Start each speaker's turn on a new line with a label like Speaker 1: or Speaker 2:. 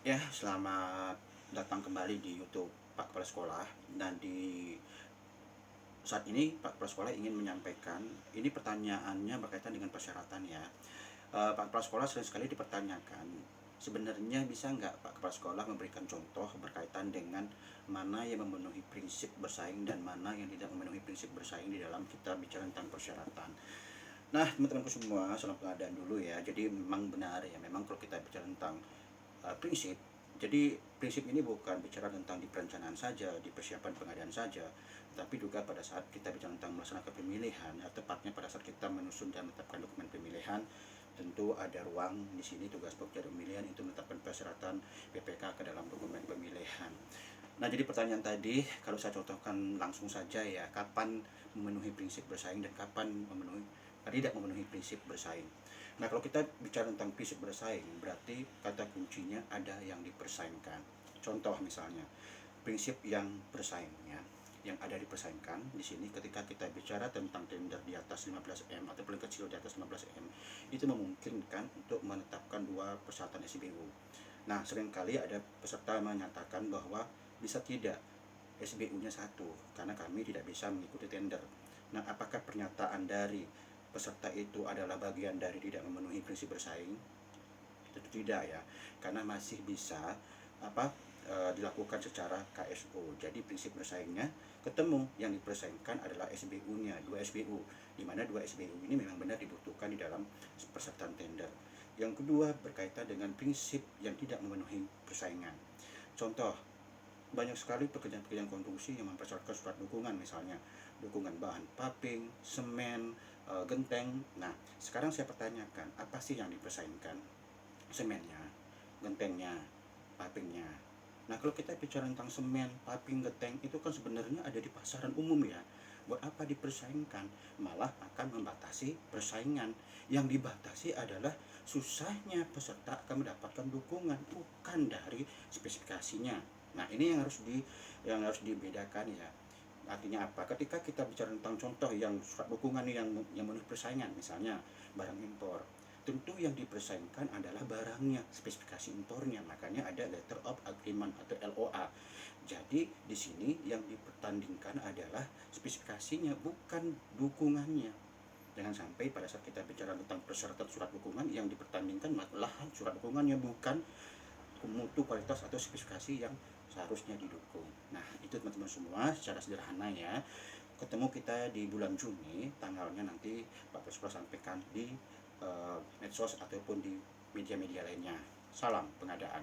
Speaker 1: Ya, selamat datang kembali di YouTube Pak Kepala Sekolah. Dan di saat ini Pak Kepala Sekolah ingin menyampaikan, ini pertanyaannya berkaitan dengan persyaratan ya. Pak Kepala Sekolah sering sekali dipertanyakan, sebenarnya bisa nggak Pak Kepala Sekolah memberikan contoh berkaitan dengan mana yang memenuhi prinsip bersaing dan mana yang tidak memenuhi prinsip bersaing di dalam kita bicara tentang persyaratan. Nah, teman-temanku semua, salam pengadaan dulu ya. Jadi memang benar ya, memang kalau kita bicara tentang prinsip. Jadi prinsip ini bukan bicara tentang di perencanaan saja, di persiapan pengadaan saja, tapi juga pada saat kita bicara tentang melaksanakan pemilihan, ya, tepatnya pada saat kita menyusun dan menetapkan dokumen pemilihan, tentu ada ruang di sini tugas pokja pemilihan itu menetapkan persyaratan PPK ke dalam dokumen pemilihan. Nah, jadi pertanyaan tadi, kalau saya contohkan langsung saja ya, kapan memenuhi prinsip bersaing dan kapan tidak memenuhi prinsip bersaing. Nah, kalau kita bicara tentang prinsip bersaing, berarti kata kuncinya ada yang dipersaingkan. Contoh misalnya, prinsip yang bersaing ya, yang ada dipersaingkan di sini ketika kita bicara tentang tender di atas 15M atau paling kecil di atas 15M, itu memungkinkan untuk menetapkan dua persyaratan SBU. Nah, seringkali ada peserta menyatakan bahwa bisa tidak SBU-nya satu karena kami tidak bisa mengikuti tender. Nah, apakah pernyataan dari peserta itu adalah bagian dari tidak memenuhi prinsip bersaing? Tentu tidak ya, karena masih bisa dilakukan secara KSO. Jadi prinsip bersaingnya ketemu, yang dipersaingkan adalah SBU-nya, 2 SBU, di mana 2 SBU ini memang benar dibutuhkan di dalam persyaratan tender. Yang kedua berkaitan dengan prinsip yang tidak memenuhi persaingan. Contoh, banyak sekali pekerjaan-pekerjaan konstruksi yang mempersyaratkan surat dukungan, misalnya dukungan bahan paping, semen, genteng. Nah, sekarang saya pertanyakan, apa sih yang dipersaingkan? Semennya, gentengnya, papingnya. Nah, kalau kita bicara tentang semen, paping, genteng, itu kan sebenarnya ada di pasaran umum ya. Buat apa dipersaingkan? Malah akan membatasi persaingan. Yang dibatasi adalah susahnya peserta akan mendapatkan dukungan, bukan dari spesifikasinya. Nah, ini yang harus dibedakan ya. Artinya apa? Ketika kita bicara tentang contoh yang surat dukungan yang memenuhi persaingan, misalnya barang impor, tentu yang dipersaingkan adalah barangnya, spesifikasi impornya. Makanya ada letter of agreement atau LOA. Jadi di sini yang dipertandingkan adalah spesifikasinya, bukan dukungannya. Jangan sampai pada saat kita bicara tentang persyaratan surat dukungan, yang dipertandingkan malah surat dukungannya, bukan mutu, kualitas, atau spesifikasi yang seharusnya didukung. Nah, itu teman-teman semua secara sederhana ya. Ketemu kita di bulan Juni, tanggalnya nanti Pak Presiden sampaikan di medsos ataupun di media-media lainnya. Salam pengadaan.